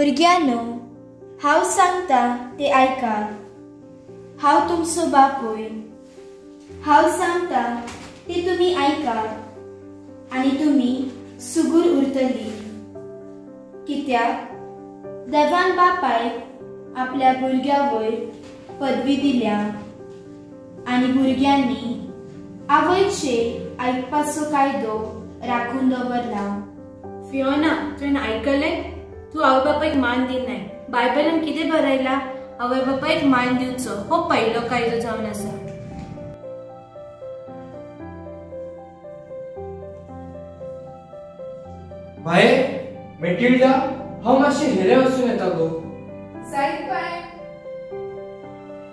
भुरग्यांनो, हांव सांगता ते ऐकात. हांव तुमचो बापूय. हांव सांगता ते तुम्ही ऐकात आणि तुम्ही सुगूर उरतली. कित्याक देवान बापायक आपल्या भुरग्या वयर पदवी दिल्या आणि भुरग्यांनी आवयचे ऐकपाचो कायदो राखून दवरला. फियोना, तुवें आयकलें? तू आवय बापायक मान दिनाय. बायबलान कितें बरयला? आवय बापायक मान दिवचो हो पयलो कायदो जावन आसा. भाये, मेटिल्डा, हांव मातशें हेरे वचून येता गो. जायत बाय.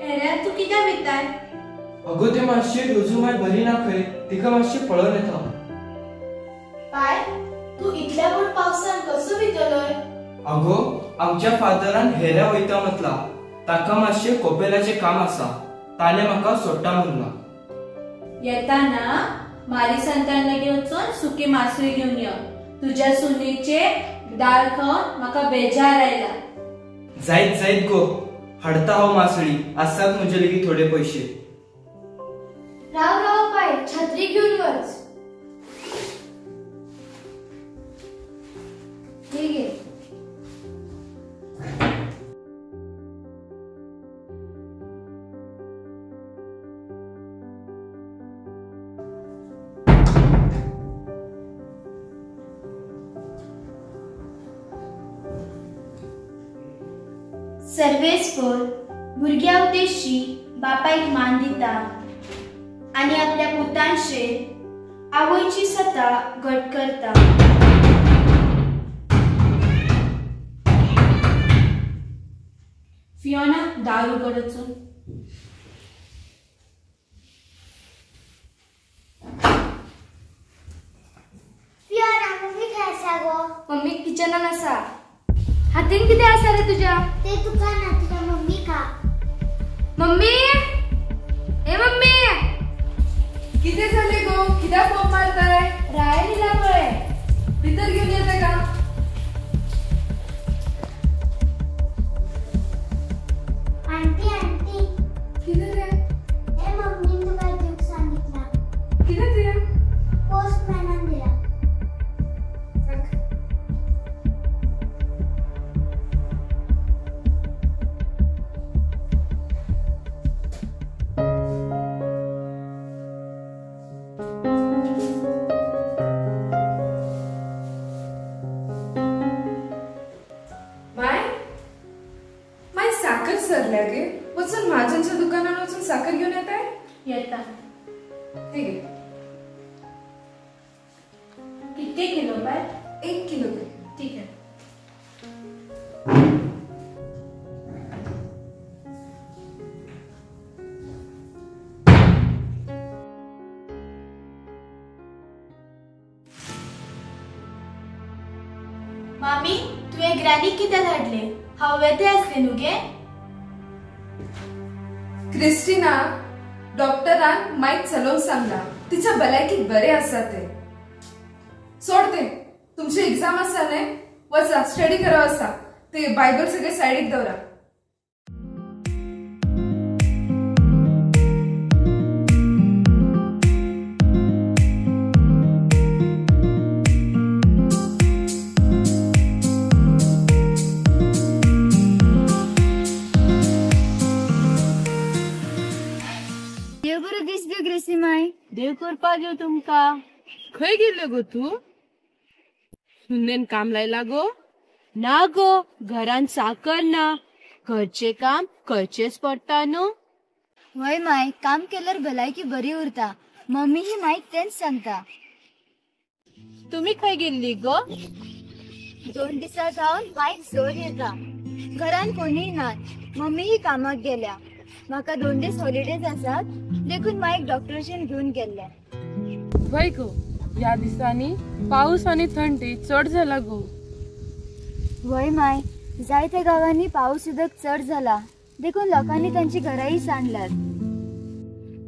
हेऱ्या तू कित्याक वयताय? अगो ते मातशें रुजूमाय बरी ना खंय, तिका मातशें पळोवन येता. बाय, तू इतल्या व्हड पावसान कसो भितलोय? अगो, आमच्या फादरान हेऱ्या वयता म्हटला. ताका मातशें कोपेलाचें काम आसा. ताणे म्हाका सोडटा म्हणला. येताना मारी संतान लागीं वचून सुकी मासळी घेवन यो. तुज्या सुनेचे दाळ खावन म्हाका बेजार आयला. जायत जायत गो, हाडता हांव मासळी. आसात म्हजे लेगीत थोडे पयशे. राव राव बाय, छत्री घेऊन वच. हे घे. सर्वेस्पर भुरग्या उद्देशी बापायक मान दिता आणि आपल्या पुतांचेर आवयची सत्ता घट करता. फियोना, दार उगड वचून. फियोना, मम्मी खंय आसा गो? मम्मी किचनान आसा. हातीन कितें आसा रे तुज्या? ते तुका ना, तुझ्या मम्मी खा. मम्मी, ए मम्मी, कितें जालें गो? कित्याक फोन मारताय? राय दिला पळय. भितर घेवन येता का? आंटी आंटी, कितें रे? हे मम्मीन तुका दिवंक सांगितला. कितें ते? पोस्टमॅनान दिला. माय साखर सरल्या गे. वचून महाजनच्या दुकानात वचून साखर घेऊन येत आहे. येता. ठीक आहे. किती किलो बाय? 1 किलो. ठीक आहे. मामी, तुवें ग्रॅनी कित्याक धाडले? हांव वेते आसले न्हू गे. क्रिस्टिना, डॉक्टरान माईक चलोवंक सांगला. तिच्या भलायकीक बरे आसा ते. सोड ते. तुमची एग्जाम आसा न्ही? वचा, स्टडी करप आसा. ते बायबल सगळे सायडीक दवरा. देव बरो दीस दिव ग्रेसी माय. देव करपा दिव तुमका. खंय गेल्ले गो तू? सुनेन काम लायला गो? ना गो, घरान साकर ना. घरचे काम करचेच पडटा न्हू. वय माय, काम केल्यार भलायकी बरी उरता. मम्मी ही माईक तेच सांगता. तुम्ही खंय गेल्ली गो? 2 दिसा जावन माईक जोर येता. घरान कोणीय नात. मम्मी ही कामाक गेल्या. म्हाका 2 दीस हॉलिडेज आसात, देखून माईक डॉक्टरचेन घेऊन गेल्ले. वय गो, या दिसांनी पाऊस आणि थंडी चढ जाला गो. वय माय, जायत्या गावांनी पाऊस उदक चढ जाला. देखून लोकांनी तांची घरांय सांडल्यात.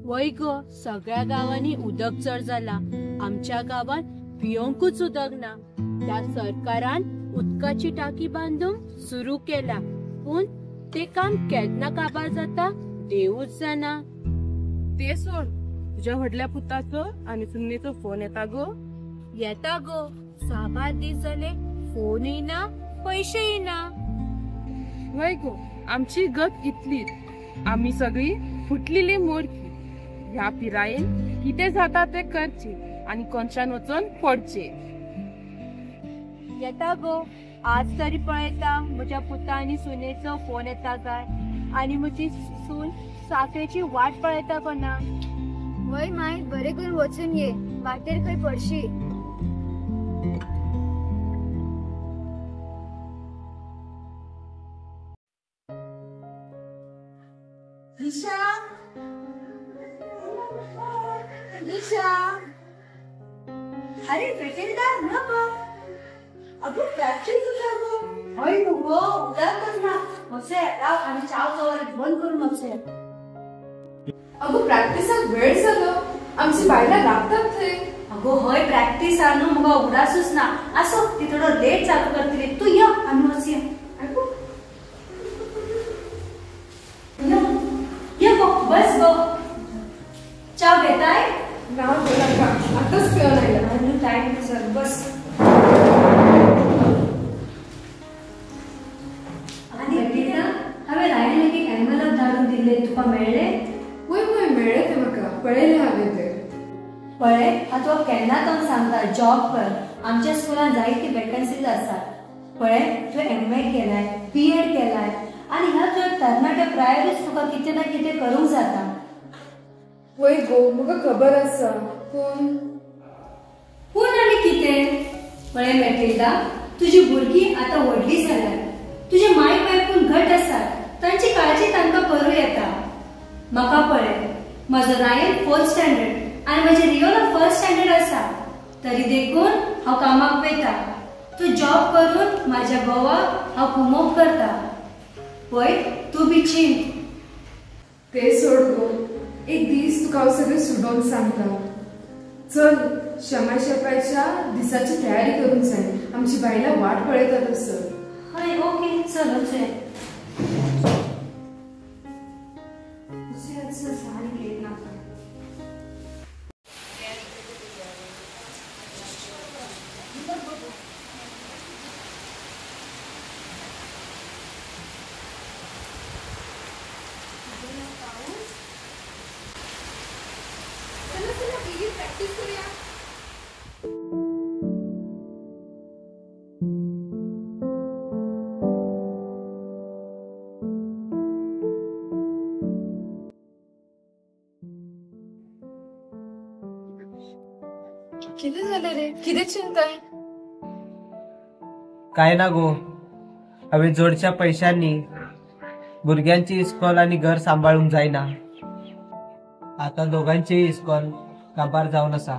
वय गो, सगळ्या गावांनी उदक चढ जाला. आमच्या गावात पियोंकूच उदक ना. त्या सरकारान उदकाची टाकी बांधूंक सुरू केला, पूण ते काम केन्ना काबार जाता देवूच जाणा. ते सोड, तुझ्या व्हडल्या पुताचो आनी सुन्नेचो फोन येता गो? येता गो. 6 दीस जाले, फोन येना, पैसे येना. वय गो, आमची गत इतलीच. आम्ही सगळी फुटलेली मोडकी. ह्या पिरायेन कितें जाता ते करचे आणि कोणच्यान वचून पडचे. येता गो. आज तरी पळयता म्हज्या पुता आनी सुनेचो फोन येता काय, आणि म्हजी सून साखरेची वाट पळयता कोणा. वय माय, बरे करून वचून ये, वाटेर खंय पडशी. निशा, निशा. अरे बेटेंदा न गो, अगो प्रॅक्टिस तुझा गो. होय गो, उद्याच ना. होसे राव आणि चाव जवळ बंद करून होसे. अगो प्रॅक्टिसाक वेळ जालो, आमची बायला लागतात ते. अगो होय प्रॅक्टिस आणू मग उडासूच ना. असो ती थोडं लेट चालू करतली. तू ये आम्ही वसूया. ये गो, बस गो. चाव घेताय? ना बोला का, आताच पिऊन आयला. आणि टाइम सर बस. आणि बेटा हांवें रायन एक एनवेलप धाडून दिले, तुका मेळ्ळे? वय वय, मेळ्ळे ते म्हाका, पळयले हांवें ते. पळय, आता केन्ना तो सांगता जॉब कर. आमच्या स्कुलान जायती वॅकन्सीज आसात. पळय, तुवें एम.ए. केलाय, बी.एड. केलाय, आणि ह्या तुज्या तरणाट्या प्रायोरीच तुका कितें ना कितें करूंक जाता. वय गो, म्हाका खबर आसा, पूण आनी कितें? पळय मॅटिल्डा, तुजी भुरगीं आतां व्हडली जाल्यात. तुजे माय बापूय घट आसात, तांची काळजी तांकां करूं येता. म्हाका पळय, म्हजो रायन 4th स्टँडर्ड आनी म्हजे रियोला 1st स्टँडर्ड आसा. तरी देखून हांव कामाक वयता. तूं जॉब करून म्हाज्या घोवाक हांव कुमोग करता. पळय, तूं बी चिंत. ते सोड गो, एक दीस तुका हांव सगळें सुडोवन सांगता. चल, शमा शेपाच्या दिसाची तयारी करूंक जाय. आमची बायला वाट पळयता तसं. हय, ओके, चल वचूया. प्रॅक्टिस करूया. किती झाले रे? किती चिंता आहे? काय ना गो, हांवें जोडच्या पैशांनी भुरग्यांची इस्कॉल आणि घर सांभाळूंक जायना. आता दोघांची इस्कॉल काबार जावन आसा.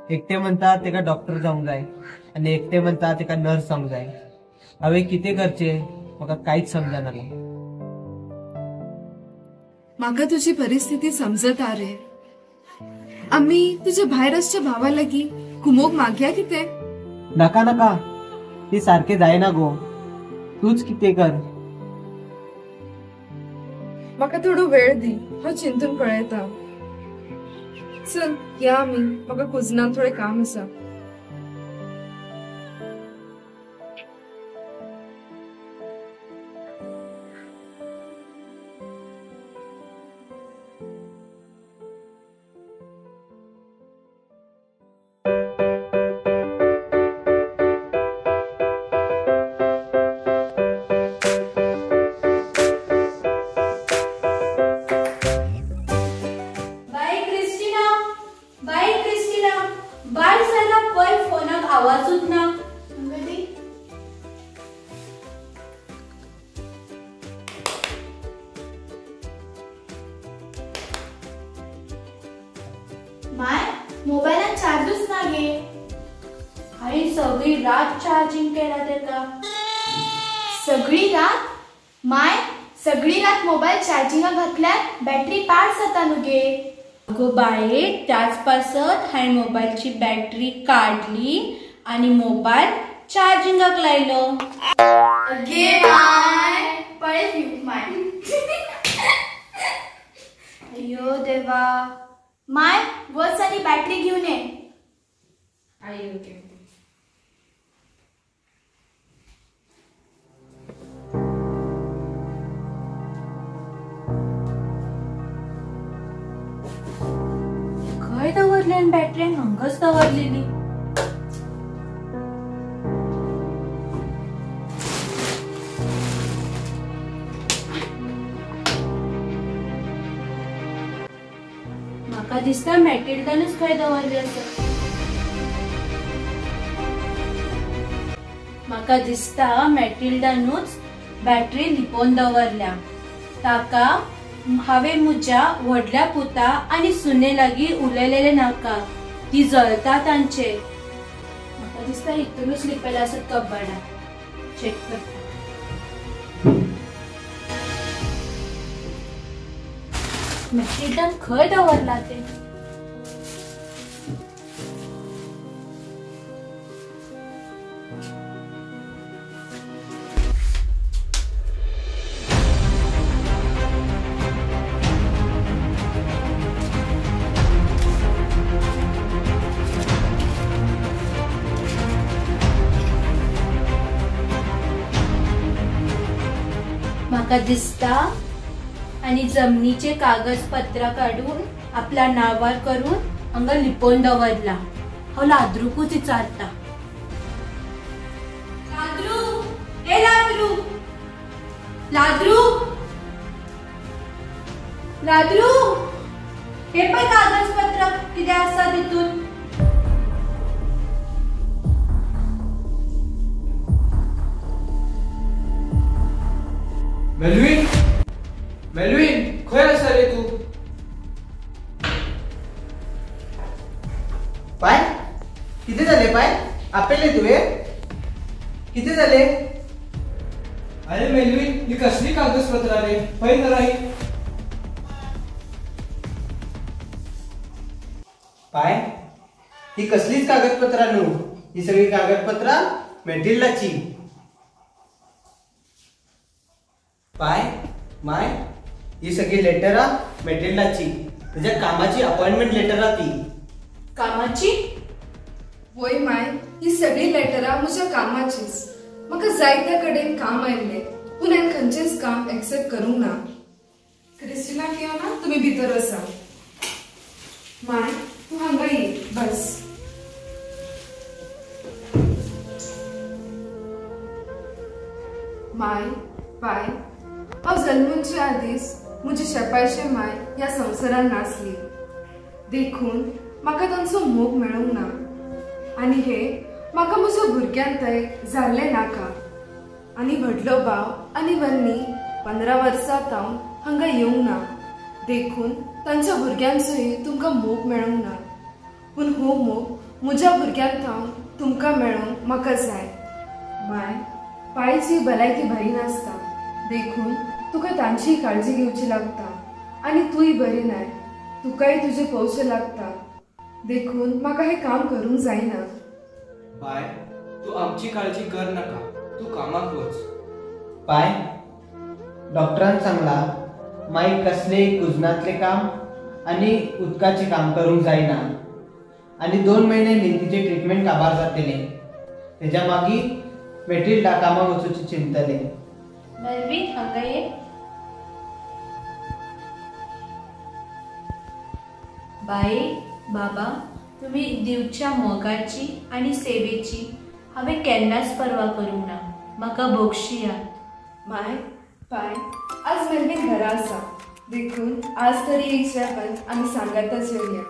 एकटे म्हणता तेका डॉक्टर जावंक जाय आणि एकटे म्हणता तेका नर्स जावंक जाय. हांवें कितें करचें म्हाका कांयच समजना. म्हाका तुजी परिस्थिती समजता रे. आम्ही तुझ्या भायरसच्या भावा लागी कुमोग मागया कितें? नाका नाका, ती सारखे जायना गो. तूच कितें कर. म्हाका थोडो वेळ दी, हांव चिंतून पळयता. चल या आमी, म्हाका कुजनान थोडें काम आसा. आवाजच ना. माय मोबाईलात चार्जच ना गे. आणि सगळी रात चार्जिंग केला तेका. सगळी रात? माय सगळी रात मोबाईल चार्जिंगा घातल्यात बॅटरी पाड जाता न्हू गे. अगो बाये, त्याच पासत हाय मोबाईलची बॅटरी काढली आणि मोबाईल चार्जिंगाक लायलो. अगे माय पळे फिक माय. अयो देवा. माय वच आणि बॅटरी घेऊन ये. आई ओके. खंय दवरली आनी बॅटरी हांगाच दवरलेली. म्हाका दिसता मॅटिल्डानूच खंय दवरली आसा. म्हाका दिसता मॅटिल्डानूच बॅटरी लिपोवन दवरल्या. ताका हांवें म्हज्या व्हडल्या पुता आनी सुने लागीं उलयलेले नाका. ती जळटा तांचे. म्हाका दिसता हितूनच लिपयला आसत कबर्डान. चेक करता. मॅटिल्डान खंय दवरला ते. म्हाका दिसता आणि जमनीचे कागदपत्र काढून आपल्या नावार करून हांगा लिपोवन दवरला. हांव लाद्रूकूच विचारता. लाद्रू, ए लाद्रू, लाद्रू, लाद्रू, हे पण कागदपत्र किती आसा तितून. मेलविन, मेलविन, खंय आसा रे तू? पाय किती झाले पाय? आपले तुवे किती झाले? अरे मेलविन, ही कसली कागदपत्र रे? पै जरा. पाय ही कसलीच कागदपत्रा न्हू. ही सगळी कागदपत्रा मॅटिल्डाची. पाय माय ही सगळी लेटरा मॅटिल्डाची. तुझ्या कामाची अपॉइंटमेंट लेटरा ती. कामाची? वय माय ही सगळी लेटरां म्हज्या कामाचीच. म्हाका जायत्या कडेन काम आयिल्लें पूण हांवें खंयचेंच काम एक्सेप्ट करूंक ना. क्रिस्टिना किंवा तुम्ही भितर आसा. माय तू हांगा ये बस. माय पाय हांव जल्मूच्या आदींच म्हजी शेपायचे माय ह्या संवसारान नासली. देखून म्हाका तांचो मोग मेळूंक ना. आनी हे म्हाका म्हज्या भुरग्यांतय जाल्ले नाका. आनी व्हडलो भाव आनी वन्नी 15 वर्सां जावन हांगा येवंक ना. देखून तांच्या भुरग्यांचोय तुमकां मोग मेळूंक ना. पूण हो मोग म्हज्या भुरग्यांक हांव तुमकां मेळोवंक म्हाका जाय. माय पायची भलायकी बरी नासता. देखून तुका तांची काळजी घेवची लागता. आनी तूय बरी नाय. तुकाय तुजे पळोवचें लागता. देखून म्हाका हे काम करूंक जायना. बाय तू आमची काळजी कर नाका. तू कामाक वच. पाय डॉक्टरान सांगला माईक कसले कुजनातले काम आणि उदकाचे काम करूंक जायना. आणि 2 महिन्यांनी तिचे ट्रीटमेंट काबार जातले. तेच्या मागीर मॅटिल्डा कामाक वचूची चिंतले. मेलविन हांगा ये. बाई बाबा तुम्ही दिवच्या मोगाची आणि सेवेची हांवें केन्नाच पर्वा करूंक ना. म्हाका बक्षियात. माय पाय आज मेलविन घरा आसा. देखून आज तरी एक जेवण आमी सांगातच येवया.